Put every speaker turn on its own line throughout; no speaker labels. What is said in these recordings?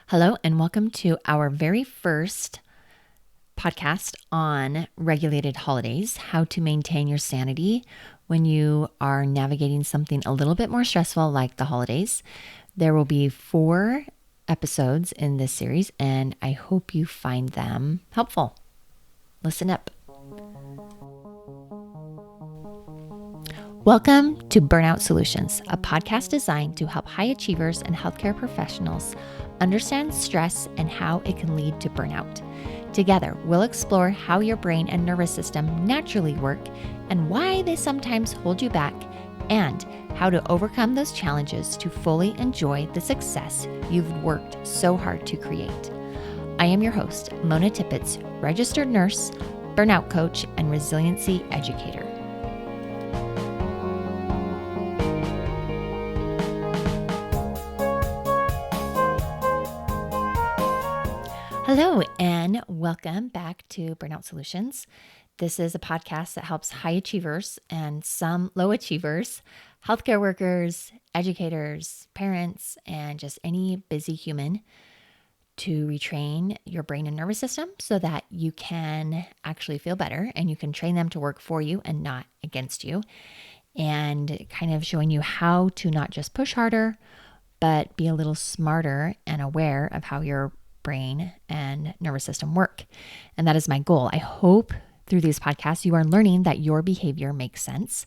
Hello, and welcome to our very first podcast on regulated holidays, how to maintain your sanity when you are navigating something a little bit more stressful like the holidays. There will be 4 episodes in this series, and I hope you find them helpful. Listen up. Welcome to Burnout Solutions, a podcast designed to help high achievers and healthcare professionals understand stress and how it can lead to burnout. Together, we'll explore how your brain and nervous system naturally work and why they sometimes hold you back, and how to overcome those challenges to fully enjoy the success you've worked so hard to create. I am your host, Mona Tippett, registered nurse, burnout coach, and resiliency educator. Hello, and welcome back to Burnout Solutions. This is a podcast that helps high achievers and some low achievers, healthcare workers, educators, parents, and just any busy human to retrain your brain and nervous system so that you can actually feel better and you can train them to work for you and not against you, and kind of showing you how to not just push harder, but be a little smarter and aware of how your brain and nervous system work. And that is my goal. I hope through these podcasts you are learning that your behavior makes sense.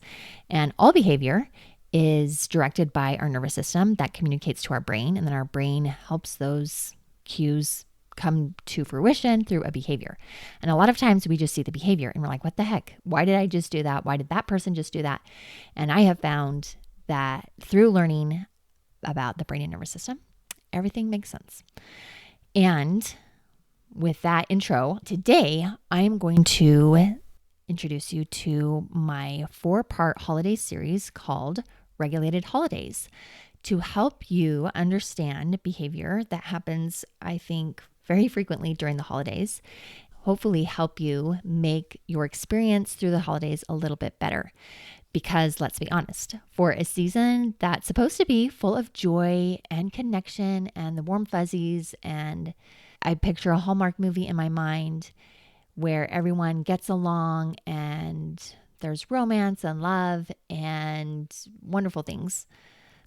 And all behavior is directed by our nervous system that communicates to our brain. And then our brain helps those cues come to fruition through a behavior. And a lot of times we just see the behavior and we're like, what the heck? Why did I just do that? Why did that person just do that? And I have found that through learning about the brain and nervous system, everything makes sense. And with that intro, today I'm going to introduce you to my 4-part holiday series called Regulated Holidays, to help you understand behavior that happens, I think, very frequently during the holidays. Hopefully help you make your experience through the holidays a little bit better. Because let's be honest, for a season that's supposed to be full of joy and connection and the warm fuzzies, and I picture a Hallmark movie in my mind where everyone gets along and there's romance and love and wonderful things,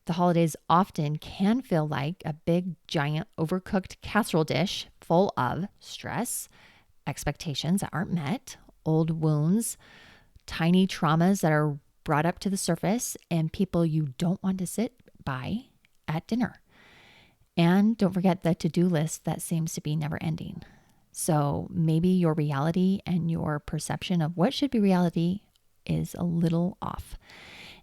the holidays often can feel like a big, giant, overcooked casserole dish full of stress, expectations that aren't met, old wounds, tiny traumas that are brought up to the surface, and people you don't want to sit by at dinner. And don't forget the to-do list that seems to be never ending. So maybe your reality and your perception of what should be reality is a little off.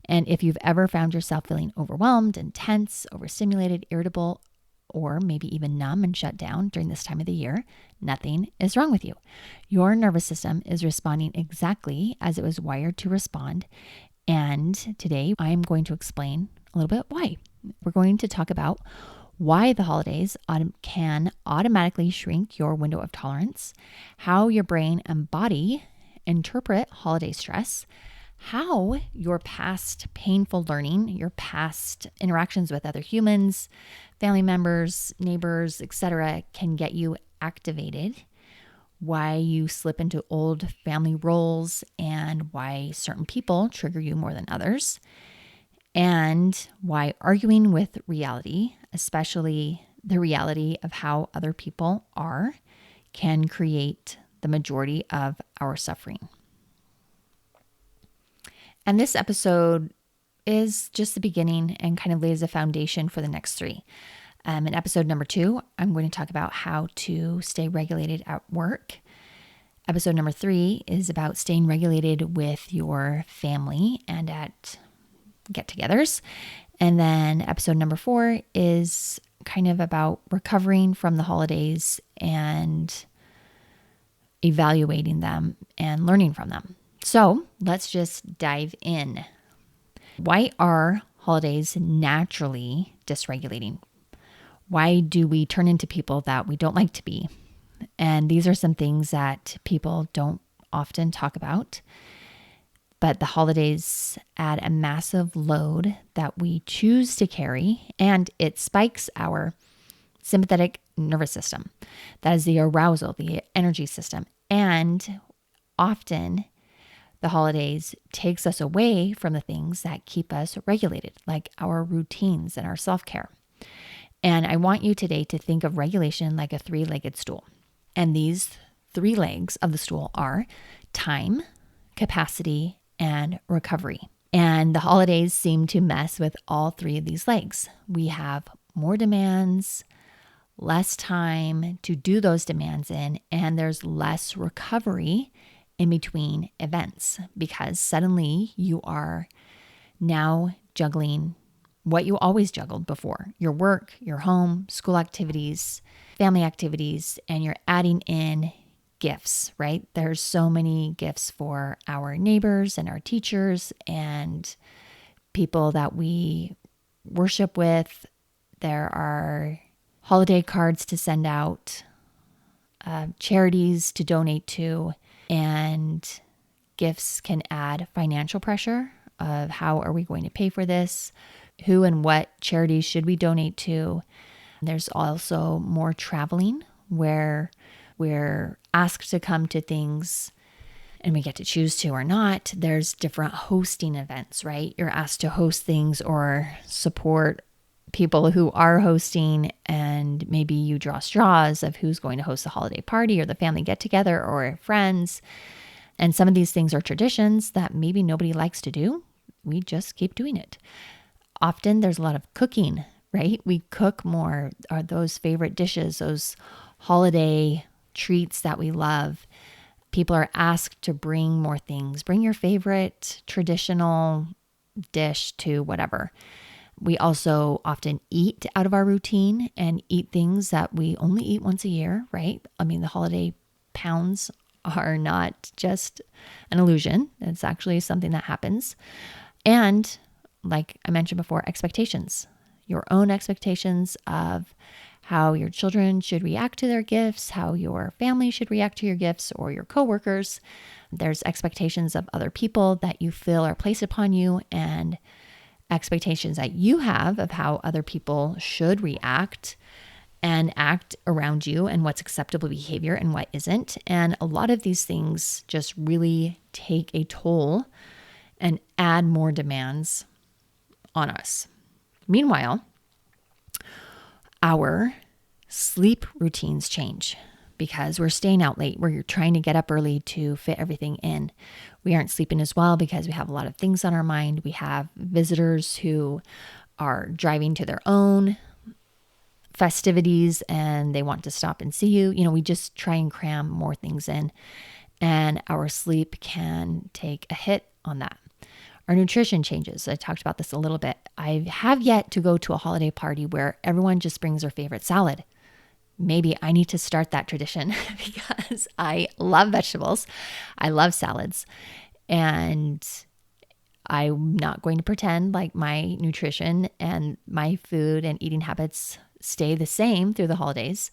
And if you've ever found yourself feeling overwhelmed and tense, overstimulated, irritable, or maybe even numb and shut down during this time of the year, nothing is wrong with you. Your nervous system is responding exactly as it was wired to respond. And today I'm going to explain a little bit why. We're going to talk about why the holidays can automatically shrink your window of tolerance, how your brain and body interpret holiday stress, how your past painful learning, your past interactions with other humans, family members, neighbors, etc., can get you activated, why you slip into old family roles, and why certain people trigger you more than others, and why arguing with reality, especially the reality of how other people are, can create the majority of our suffering. And this episode is just the beginning and kind of lays a foundation for the next 3. In episode number 2, I'm going to talk about how to stay regulated at work. Episode number 3 is about staying regulated with your family and at get-togethers. And then episode number 4 is kind of about recovering from the holidays and evaluating them and learning from them. So let's just dive in. Why are holidays naturally dysregulating? Why do we turn into people that we don't like to be? And these are some things that people don't often talk about. But the holidays add a massive load that we choose to carry, and it spikes our sympathetic nervous system. That is the arousal, the energy system. And often the holidays takes us away from the things that keep us regulated, like our routines and our self-care. And I want you today to think of regulation like a three-legged stool. And these three legs of the stool are time, capacity, and recovery. And the holidays seem to mess with all three of these legs. We have more demands, less time to do those demands in, and there's less recovery in between events because suddenly you are now juggling what you always juggled before: your work, your home, school activities, family activities, and you're adding in gifts, right? There's so many gifts for our neighbors and our teachers and people that we worship with. There are holiday cards to send out, charities to donate to, and gifts can add financial pressure of how are we going to pay for this? Who and what charities should we donate to? There's also more traveling where we're asked to come to things and we get to choose to or not. There's different hosting events, right? You're asked to host things or support people who are hosting, and maybe you draw straws of who's going to host the holiday party or the family get together or friends. And some of these things are traditions that maybe nobody likes to do. We just keep doing it. Often there's a lot of cooking, right? We cook more, or those favorite dishes, those holiday treats that we love. People are asked to bring more things. Bring your favorite traditional dish to whatever. We also often eat out of our routine and eat things that we only eat once a year, right? I mean, the holiday pounds are not just an illusion. It's actually something that happens. And like I mentioned before, expectations, your own expectations of how your children should react to their gifts, how your family should react to your gifts, or your coworkers. There's expectations of other people that you feel are placed upon you, and expectations that you have of how other people should react and act around you, and what's acceptable behavior and what isn't. And a lot of these things just really take a toll and add more demands on us. Meanwhile, our sleep routines change because we're staying out late. We're trying to get up early to fit everything in. We aren't sleeping as well because we have a lot of things on our mind. We have visitors who are driving to their own festivities and they want to stop and see you. You know, we just try and cram more things in, and our sleep can take a hit on that. Our nutrition changes. I talked about this a little bit. I have yet to go to a holiday party where everyone just brings their favorite salad. Maybe I need to start that tradition because I love vegetables. I love salads. And I'm not going to pretend like my nutrition and my food and eating habits stay the same through the holidays.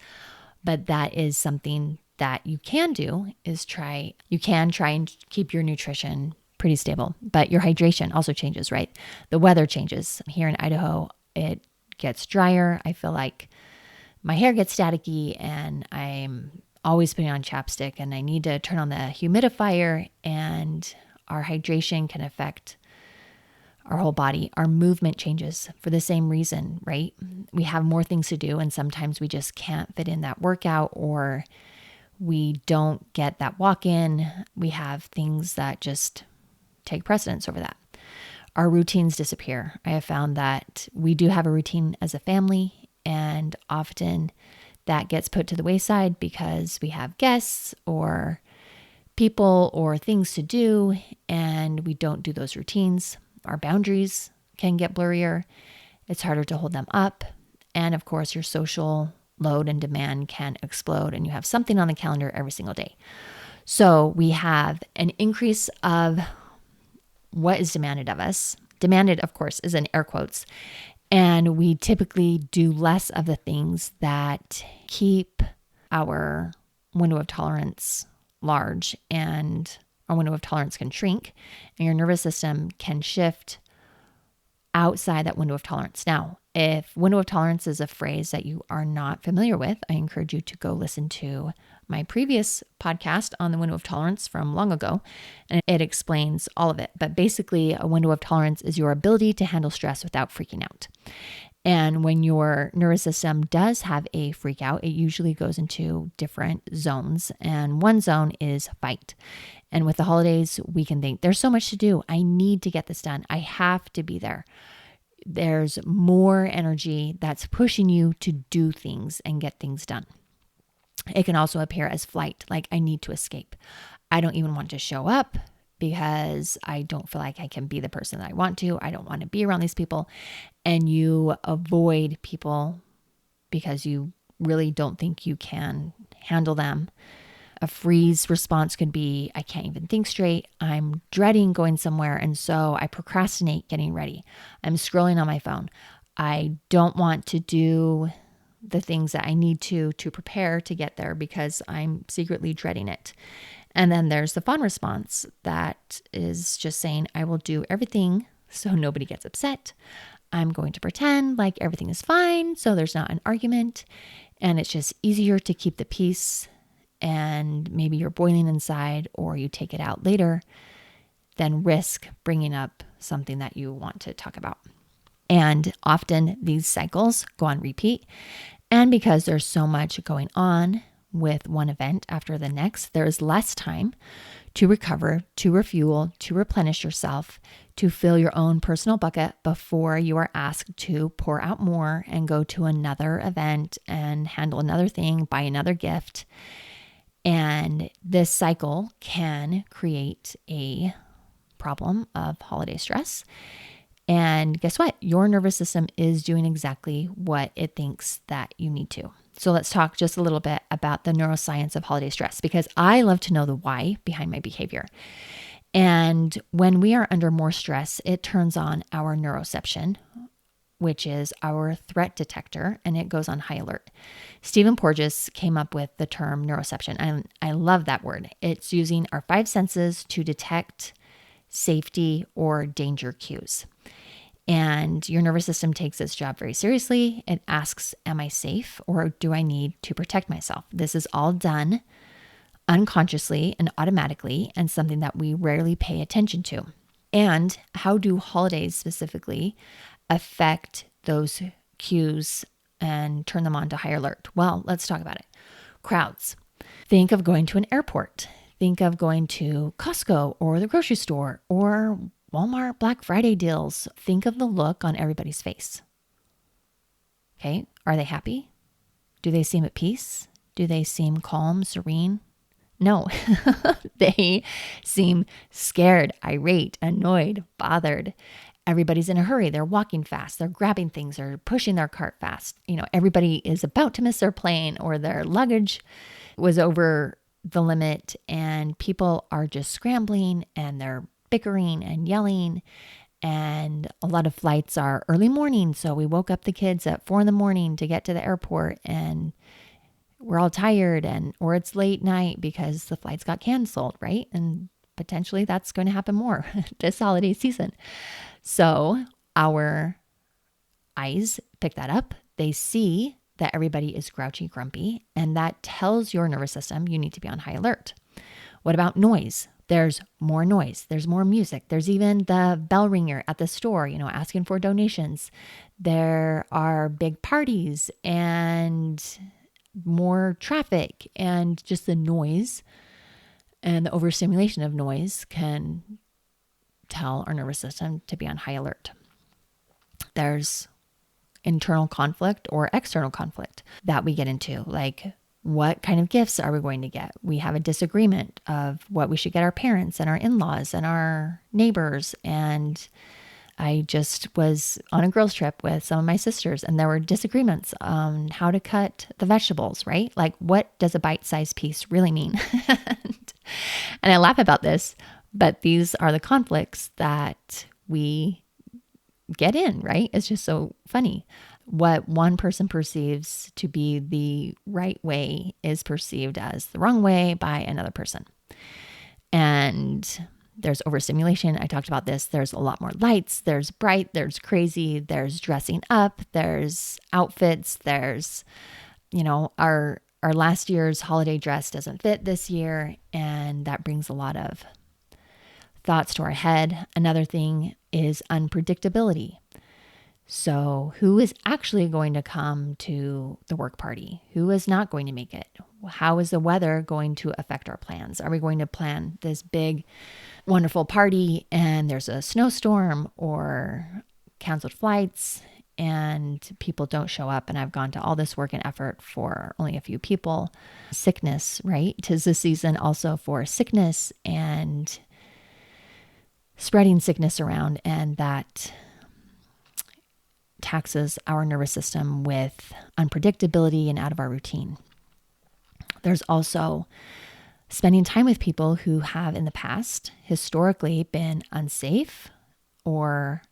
But that is something that you can do, is try and keep your nutrition pretty stable, but your hydration also changes, right? The weather changes. Here in Idaho, it gets drier. I feel like my hair gets staticky and I'm always putting on chapstick, and I need to turn on the humidifier, and our hydration can affect our whole body. Our movement changes for the same reason, right? We have more things to do, and sometimes we just can't fit in that workout, or we don't get that walk in. We have things that just take precedence over that. Our routines disappear. I have found that we do have a routine as a family, and often that gets put to the wayside because we have guests or people or things to do, and we don't do those routines. Our boundaries can get blurrier. It's harder to hold them up. And of course, your social load and demand can explode, and you have something on the calendar every single day. So we have an increase of what is demanded of us. Demanded, of course, is in air quotes. And we typically do less of the things that keep our window of tolerance large, and our window of tolerance can shrink, and your nervous system can shift outside that window of tolerance. Now, if window of tolerance is a phrase that you are not familiar with, I encourage you to go listen to my previous podcast on the window of tolerance from long ago, and it explains all of it. But basically, a window of tolerance is your ability to handle stress without freaking out. And when your nervous system does have a freak out, it usually goes into different zones. And one zone is fight. And with the holidays, we can think there's so much to do. I need to get this done. I have to be there. There's more energy that's pushing you to do things and get things done. It can also appear as flight, like I need to escape. I don't even want to show up because I don't feel like I can be the person that I want to. I don't want to be around these people. And you avoid people because you really don't think you can handle them. A freeze response could be, I can't even think straight. I'm dreading going somewhere. And so I procrastinate getting ready. I'm scrolling on my phone. I don't want to do the things that I need to prepare to get there because I'm secretly dreading it. And then there's the fun response that is just saying, I will do everything so nobody gets upset. I'm going to pretend like everything is fine so there's not an argument. And it's just easier to keep the peace, and maybe you're boiling inside or you take it out later than risk bringing up something that you want to talk about. And often these cycles go on repeat. And because there's so much going on with one event after the next, there is less time to recover, to refuel, to replenish yourself, to fill your own personal bucket before you are asked to pour out more and go to another event and handle another thing, buy another gift. And this cycle can create a problem of holiday stress. And guess what? Your nervous system is doing exactly what it thinks that you need to. So let's talk just a little bit about the neuroscience of holiday stress, because I love to know the why behind my behavior. And when we are under more stress, it turns on our neuroception, which is our threat detector, and it goes on high alert. Stephen Porges came up with the term neuroception, and I love that word. It's using our five senses to detect safety or danger cues. And your nervous system takes its job very seriously. It asks, am I safe, or do I need to protect myself? This is all done unconsciously and automatically, and something that we rarely pay attention to. And how do holidays specifically affect those cues and turn them on to high alert? Well, let's talk about it. Crowds. Think of going to an airport. Think of going to Costco or the grocery store or Walmart Black Friday deals. Think of the look on everybody's face. Okay, are they happy? Do they seem at peace? Do they seem calm, serene? No, they seem scared, irate, annoyed, bothered. Everybody's in a hurry. They're walking fast. They're grabbing things. They're pushing their cart fast. Everybody is about to miss their plane, or their luggage was over the limit, and people are just scrambling and they're bickering and yelling. And a lot of flights are early morning. So we woke up the kids at 4 a.m. to get to the airport, and we're all tired, or it's late night because the flights got canceled, right? And potentially that's going to happen more this holiday season. So our eyes pick that up. They see that everybody is grouchy, grumpy, and that tells your nervous system you need to be on high alert. What about noise? There's more noise. There's more music. There's even the bell ringer at the store, asking for donations. There are big parties and more traffic, and just the noise and the overstimulation of noise can tell our nervous system to be on high alert. There's internal conflict or external conflict that we get into, like what kind of gifts are we going to get? We have a disagreement of what we should get our parents and our in-laws and our neighbors. And I just was on a girls' trip with some of my sisters, and there were disagreements on how to cut the vegetables, right? Like, what does a bite-sized piece really mean? And I laugh about this, but these are the conflicts that we get in, right? It's just so funny. What one person perceives to be the right way is perceived as the wrong way by another person. And There's overstimulation. I talked about this. There's a lot more lights. There's bright. There's crazy. There's dressing up. There's outfits. There's, our last year's holiday dress doesn't fit this year. And that brings a lot of thoughts to our head. Another thing is unpredictability. So who is actually going to come to the work party? Who is not going to make it? How is the weather going to affect our plans? Are we going to plan this big, wonderful party and there's a snowstorm or canceled flights and people don't show up, and I've gone to all this work and effort for only a few people? Sickness, right? 'Tis the season also for sickness and spreading sickness around, and that taxes our nervous system with unpredictability and out of our routine. There's also spending time with people who have in the past historically been unsafe or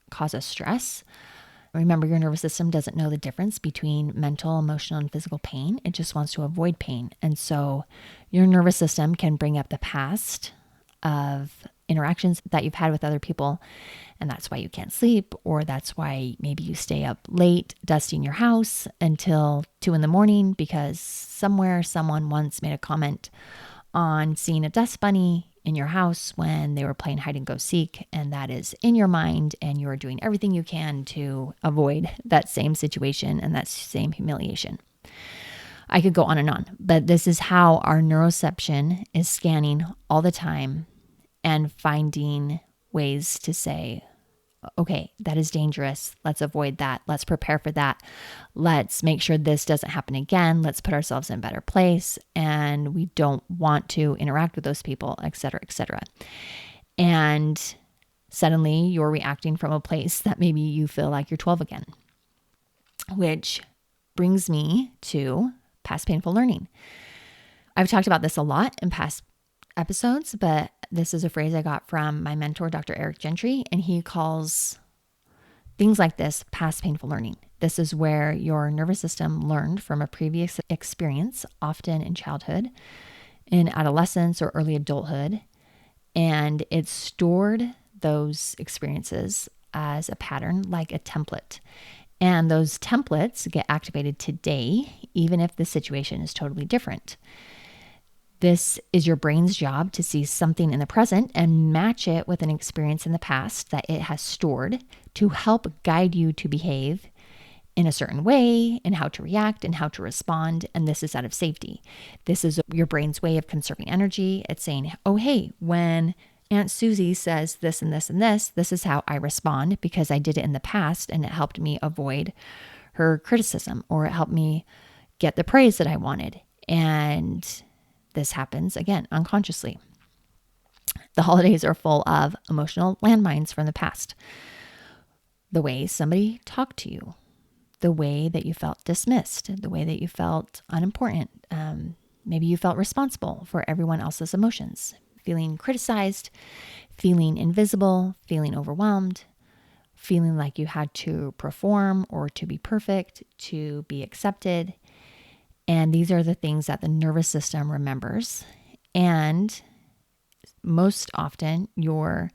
cause us stress. Remember, your nervous system doesn't know the difference between mental, emotional, and physical pain. It just wants to avoid pain. And so your nervous system can bring up the past of interactions that you've had with other people. And that's why you can't sleep, or that's why maybe you stay up late dusting your house until 2 a.m. because somewhere someone once made a comment on seeing a dust bunny in your house when they were playing hide and go seek. And that is in your mind, and you're doing everything you can to avoid that same situation and that same humiliation. I could go on, but this is how our neuroception is scanning all the time and finding ways to say, okay, that is dangerous. Let's avoid that. Let's prepare for that. Let's make sure this doesn't happen again. Let's put ourselves in a better place. And we don't want to interact with those people, et cetera, et cetera. And suddenly you're reacting from a place that maybe you feel like you're 12 again, which brings me to past painful learning. I've talked about this a lot in past episodes, but this is a phrase I got from my mentor, Dr. Eric Gentry, and he calls things like this past painful learning. This is where your nervous system learned from a previous experience, often in childhood, in adolescence, or early adulthood, and it stored those experiences as a pattern, like a template. And those templates get activated today, even if the situation is totally different. This is your brain's job to see something in the present and match it with an experience in the past that it has stored to help guide you to behave in a certain way, and how to react and how to respond. And this is out of safety. This is your brain's way of conserving energy. It's saying, oh, hey, when Aunt Susie says this and this and this is how I respond because I did it in the past and it helped me avoid her criticism, or it helped me get the praise that I wanted. And this happens, again, unconsciously. The holidays are full of emotional landmines from the past. The way somebody talked to you, the way that you felt dismissed, the way that you felt unimportant. Maybe you felt responsible for everyone else's emotions, feeling criticized, feeling invisible, feeling overwhelmed, feeling like you had to perform or to be perfect, to be accepted. And these are the things that the nervous system remembers. And most often, your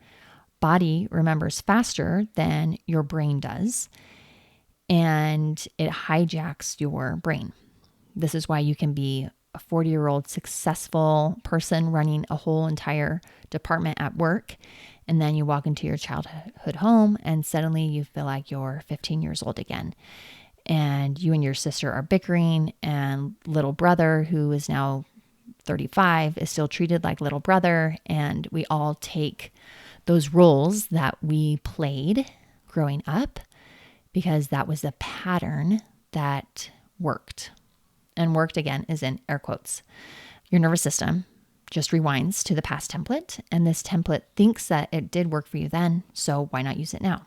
body remembers faster than your brain does. And it hijacks your brain. This is why you can be a 40-year-old successful person running a whole entire department at work. And then you walk into your childhood home and suddenly you feel like you're 15 years old again. And you and your sister are bickering, and little brother, who is now 35, is still treated like little brother. And we all take those roles that we played growing up because that was the pattern that worked. And worked, again, is in air quotes. Your nervous system just rewinds to the past template, and this template thinks that it did work for you then, so why not use it now?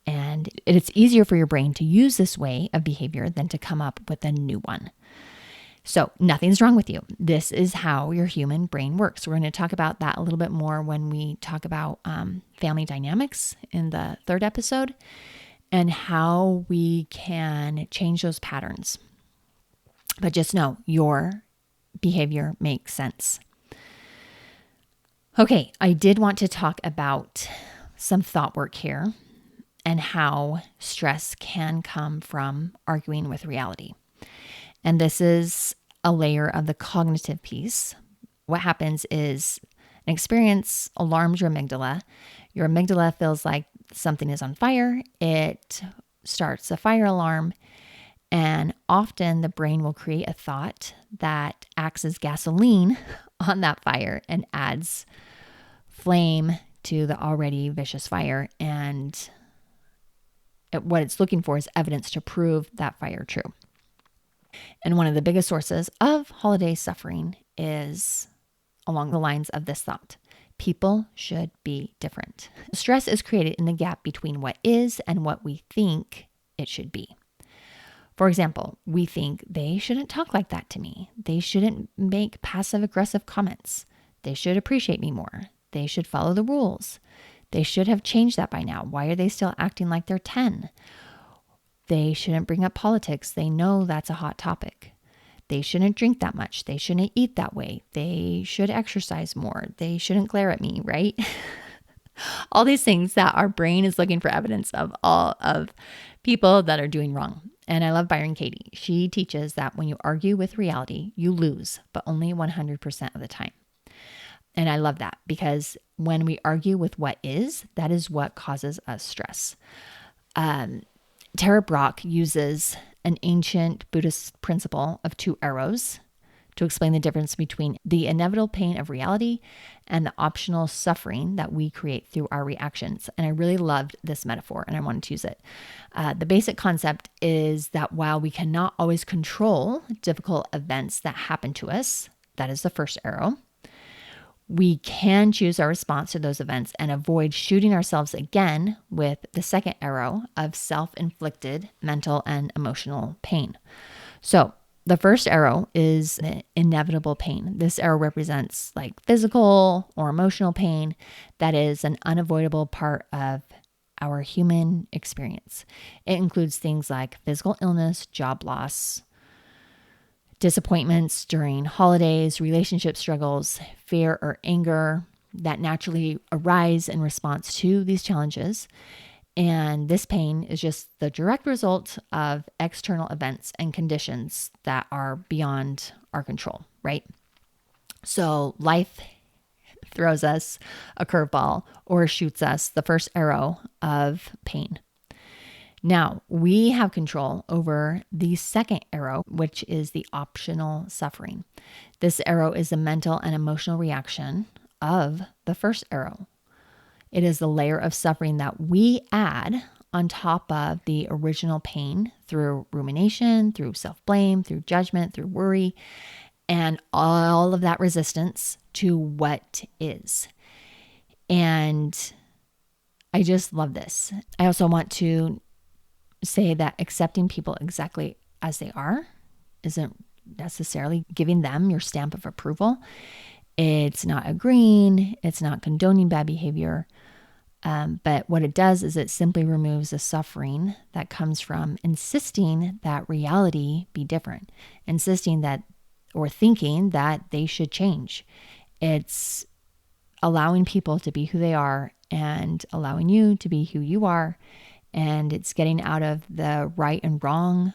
And it's easier for your brain to use this way of behavior than to come up with a new one. So nothing's wrong with you. This is how your human brain works. We're going to talk about that a little bit more when we talk about family dynamics in the third episode, and how we can change those patterns. But just know your behavior makes sense. Okay, I did want to talk about some thought work here and how stress can come from arguing with reality. And this is a layer of the cognitive piece. What happens is an experience alarms your amygdala. Your amygdala feels like something is on fire. It starts a fire alarm. And often the brain will create a thought that acts as gasoline on that fire and adds flame to the already vicious fire. And what it's looking for is evidence to prove that fire true. And one of the biggest sources of holiday suffering is along the lines of this thought: people should be different. Stress is created in the gap between what is and what we think it should be. For example, we think they shouldn't talk like that to me. They shouldn't make passive aggressive comments. They should appreciate me more. They should follow the rules. They should have changed that by now. Why are they still acting like they're 10? They shouldn't bring up politics. They know that's a hot topic. They shouldn't drink that much. They shouldn't eat that way. They should exercise more. They shouldn't glare at me, right? All these things that our brain is looking for evidence of, all of people that are doing wrong. And I love Byron Katie. She teaches that when you argue with reality, you lose, but only 100% of the time. And I love that because when we argue with what is, that is what causes us stress. Tara Brach uses an ancient Buddhist principle of 2 arrows to explain the difference between the inevitable pain of reality and the optional suffering that we create through our reactions. And I really loved this metaphor and I wanted to use it. The basic concept is that while we cannot always control difficult events that happen to us, that is the first arrow, we can choose our response to those events and avoid shooting ourselves again with the second arrow of self-inflicted mental and emotional pain. So the first arrow is inevitable pain. This arrow represents like physical or emotional pain that is an unavoidable part of our human experience. It includes things like physical illness, job loss, disappointments during holidays, relationship struggles, fear or anger that naturally arise in response to these challenges. And this pain is just the direct result of external events and conditions that are beyond our control, right? So life throws us a curveball or shoots us the first arrow of pain. Now, we have control over the second arrow, which is the optional suffering. This arrow is the mental and emotional reaction of the first arrow. It is the layer of suffering that we add on top of the original pain through rumination, through self-blame, through judgment, through worry, and all of that resistance to what is. And I just love this. I also want to say that accepting people exactly as they are isn't necessarily giving them your stamp of approval. It's not agreeing. It's not condoning bad behavior. But what it does is it simply removes the suffering that comes from insisting that reality be different, insisting that or thinking that they should change. It's allowing people to be who they are and allowing you to be who you are. And it's getting out of the right and wrong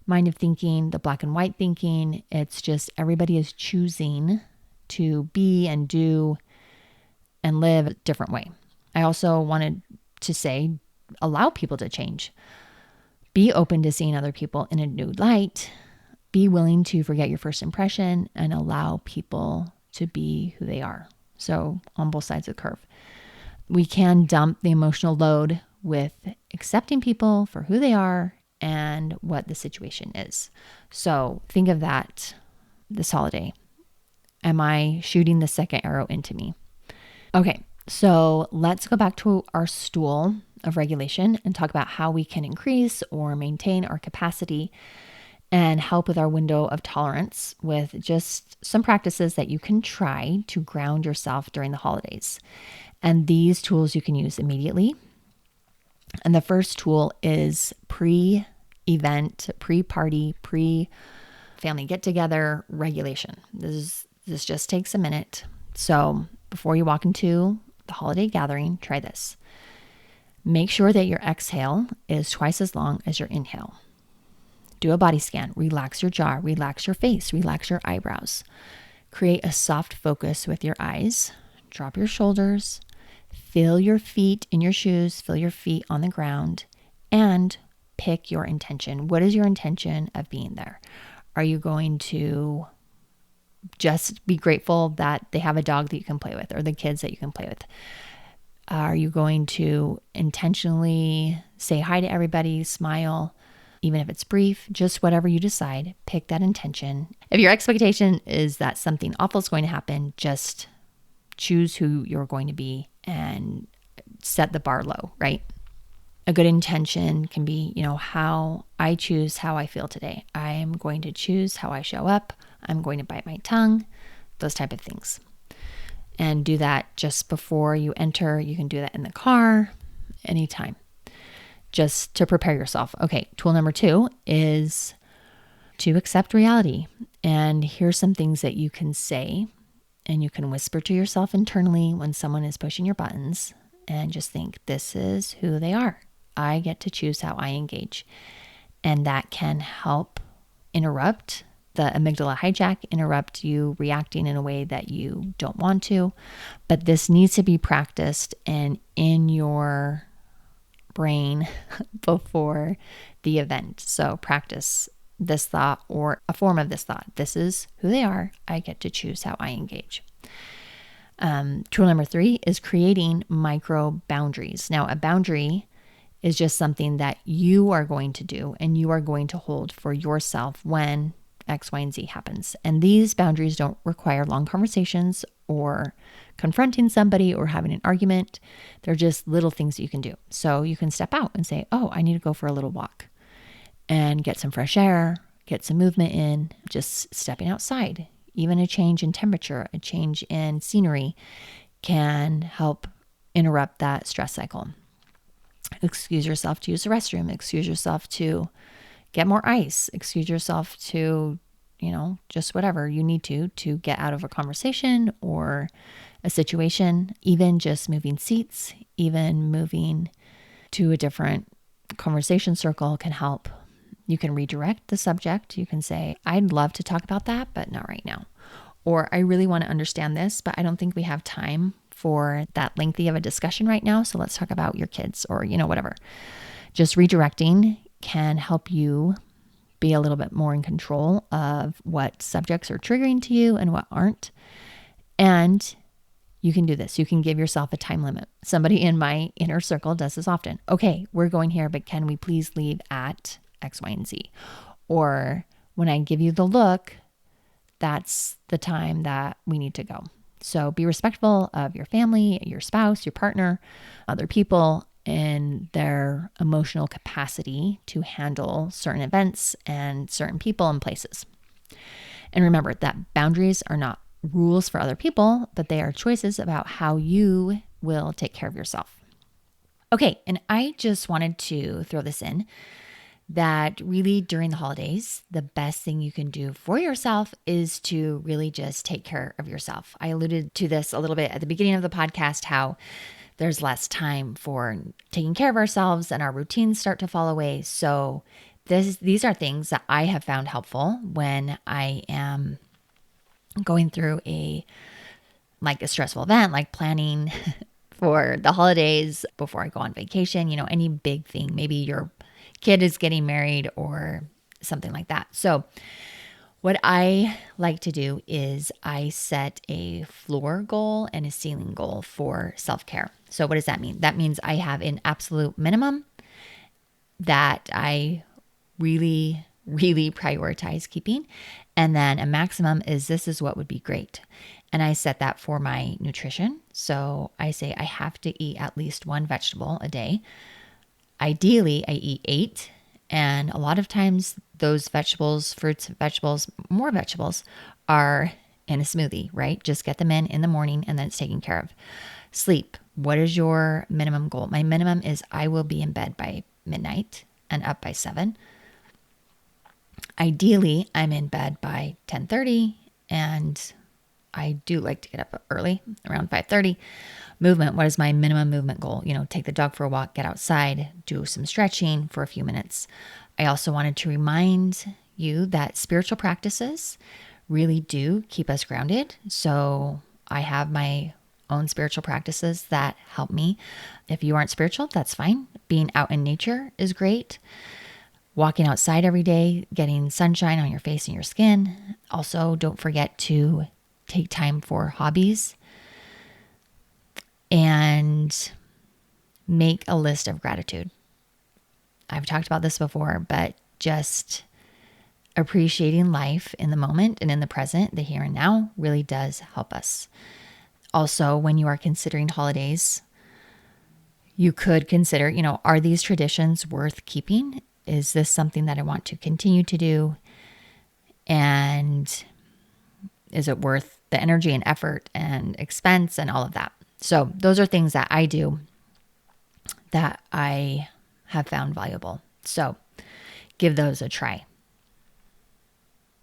mind of thinking, the black and white thinking. It's just everybody is choosing to be and do and live a different way. I also wanted to say, allow people to change. Be open to seeing other people in a new light. Be willing to forget your first impression and allow people to be who they are. So on both sides of the curve. We can dump the emotional load with accepting people for who they are and what the situation is. So think of that this holiday. Am I shooting the second arrow into me? Okay, so let's go back to our stool of regulation and talk about how we can increase or maintain our capacity and help with our window of tolerance with just some practices that you can try to ground yourself during the holidays. And these tools you can use immediately. And the first tool is pre-event, pre-party, pre-family get-together regulation. This just takes a minute So before you walk into the holiday gathering, try this. Make sure that your exhale is twice as long as your inhale. Do a body scan. Relax your jaw, relax your face, relax your eyebrows. Create a soft focus with your eyes. Drop your shoulders. Feel your feet in your shoes. Feel your feet on the ground. And pick your intention. What is your intention of being there? Are you going to just be grateful that they have a dog that you can play with or the kids that you can play with? Are you going to intentionally say hi to everybody, smile, even if it's brief, just whatever you decide, pick that intention. If your expectation is that something awful is going to happen, just choose who you're going to be and set the bar low, right? A good intention can be, how I choose how I feel today. I'm going to choose how I show up. I'm going to bite my tongue, those type of things. And do that just before you enter. You can do that in the car, anytime, just to prepare yourself. Okay, tool number 2 is to accept reality. And here's some things that you can say, and you can whisper to yourself internally when someone is pushing your buttons, and just think, this is who they are. I get to choose how I engage. And that can help interrupt the amygdala hijack, interrupt you reacting in a way that you don't want to. But this needs to be practiced and in your brain before the event. So practice this thought or a form of this thought. This is who they are. I get to choose how I engage. Tool number 3 is creating micro boundaries. Now, a boundary is just something that you are going to do and you are going to hold for yourself when X, Y, and Z happens. And these boundaries don't require long conversations or confronting somebody or having an argument. They're just little things that you can do. So you can step out and say, oh, I need to go for a little walk and get some fresh air, get some movement in, just stepping outside. Even a change in temperature, a change in scenery can help interrupt that stress cycle. Excuse yourself to use the restroom, excuse yourself to get more ice, excuse yourself to, just whatever you need to get out of a conversation or a situation, even just moving seats, even moving to a different conversation circle can help. You can redirect the subject. You can say, I'd love to talk about that, but not right now. Or I really want to understand this, but I don't think we have time for that lengthy of a discussion right now. So let's talk about your kids or, whatever. Just redirecting can help you be a little bit more in control of what subjects are triggering to you and what aren't. And you can do this. You can give yourself a time limit. Somebody in my inner circle does this often. Okay, we're going here, but can we please leave at X, Y, and Z? Or when I give you the look, that's the time that we need to go. So be respectful of your family, your spouse, your partner, other people, and their emotional capacity to handle certain events and certain people and places. And remember that boundaries are not rules for other people, but they are choices about how you will take care of yourself. Okay, and I just wanted to throw this in that really during the holidays, the best thing you can do for yourself is to really just take care of yourself. I alluded to this a little bit at the beginning of the podcast, how there's less time for taking care of ourselves and our routines start to fall away. So these are things that I have found helpful when I am going through a stressful event, like planning for the holidays before I go on vacation, any big thing. Maybe your kid is getting married or something like that. So what I like to do is I set a floor goal and a ceiling goal for self-care. So what does that mean? That means I have an absolute minimum that I really, really prioritize keeping. And then a maximum is this is what would be great. And I set that for my nutrition. So I say I have to eat at least 1 vegetable a day. Ideally, I eat 8. And a lot of times those vegetables, fruits, vegetables, more vegetables are in a smoothie, right? Just get them in the morning and then it's taken care of. Sleep. What is your minimum goal? My minimum is I will be in bed by midnight and up by 7. Ideally, I'm in bed by 10:30 and I do like to get up early, around 5:30. Movement, what is my minimum movement goal? Take the dog for a walk, get outside, do some stretching for a few minutes. I also wanted to remind you that spiritual practices really do keep us grounded. So I have my own spiritual practices that help me. If you aren't spiritual, that's fine. Being out in nature is great. Walking outside every day, getting sunshine on your face and your skin. Also, don't forget to take time for hobbies and make a list of gratitude. I've talked about this before, but just appreciating life in the moment and in the present, the here and now, really does help us. Also, when you are considering holidays, you could consider, are these traditions worth keeping? Is this something that I want to continue to do? And is it worth the energy and effort and expense and all of that? So those are things that I do that I have found valuable. So give those a try.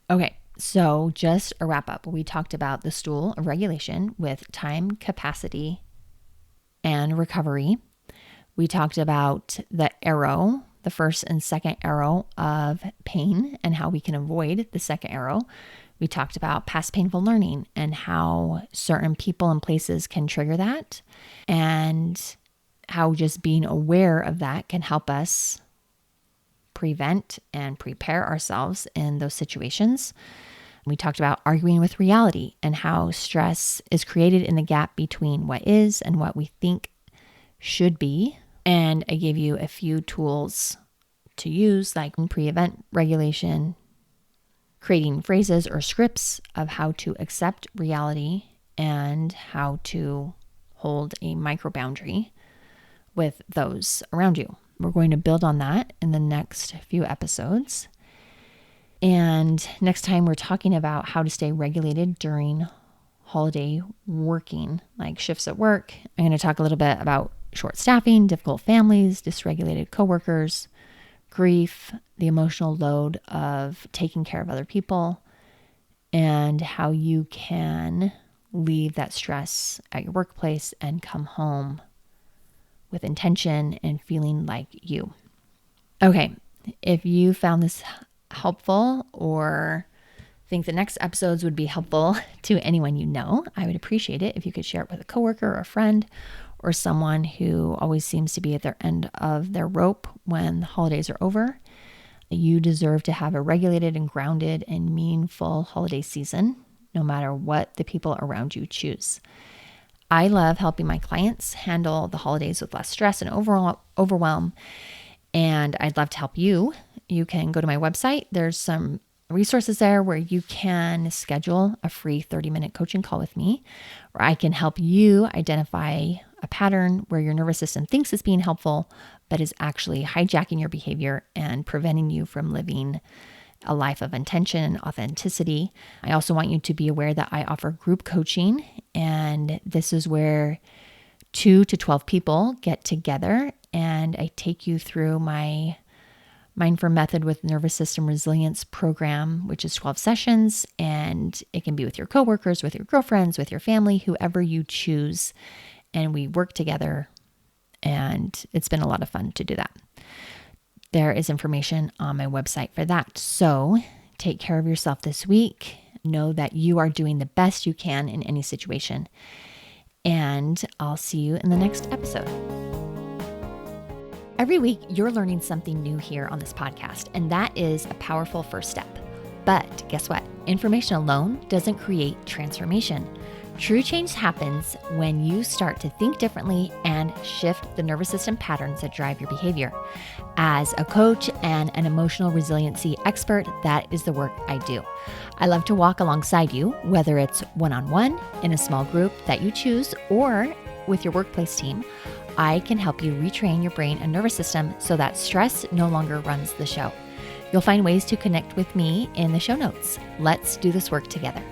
Okay, so just a wrap up. We talked about the stool of regulation with time, capacity, and recovery. We talked about the arrow, the first and second arrow of pain and how we can avoid the second arrow. We talked about past painful learning and how certain people and places can trigger that, and how just being aware of that can help us prevent and prepare ourselves in those situations. We talked about arguing with reality and how stress is created in the gap between what is and what we think should be. And I gave you a few tools to use, like pre-event regulation, creating phrases or scripts of how to accept reality, and how to hold a micro boundary with those around you. We're going to build on that in the next few episodes. And next time we're talking about how to stay regulated during holiday working, like shifts at work. I'm going to talk a little bit about short staffing, difficult families, dysregulated coworkers, grief, the emotional load of taking care of other people, and how you can leave that stress at your workplace and come home with intention and feeling like you. Okay, if you found this helpful or think the next episodes would be helpful to anyone you know, I would appreciate it if you could share it with a coworker or a friend or someone who always seems to be at their end of their rope when the holidays are over. You deserve to have a regulated and grounded and meaningful holiday season, no matter what the people around you choose. I love helping my clients handle the holidays with less stress and overwhelm, and I'd love to help you. You can go to my website. There's some resources there where you can schedule a free 30-minute coaching call with me, where I can help you identify a pattern where your nervous system thinks it's being helpful, but is actually hijacking your behavior and preventing you from living a life of intention and authenticity. I also want you to be aware that I offer group coaching, and this is where 2 to 12 people get together and I take you through my Mind for Method with Nervous System Resilience program, which is 12 sessions, and it can be with your coworkers, with your girlfriends, with your family, whoever you choose. And we work together, and it's been a lot of fun to do that. There is information on my website for that. So take care of yourself this week. Know that you are doing the best you can in any situation. And I'll see you in the next episode. Every week, you're learning something new here on this podcast, and that is a powerful first step. But guess what? Information alone doesn't create transformation. True change happens when you start to think differently and shift the nervous system patterns that drive your behavior. As a coach and an emotional resiliency expert, that is the work I do. I love to walk alongside you, whether it's one-on-one, in a small group that you choose, or with your workplace team. I can help you retrain your brain and nervous system so that stress no longer runs the show. You'll find ways to connect with me in the show notes. Let's do this work together.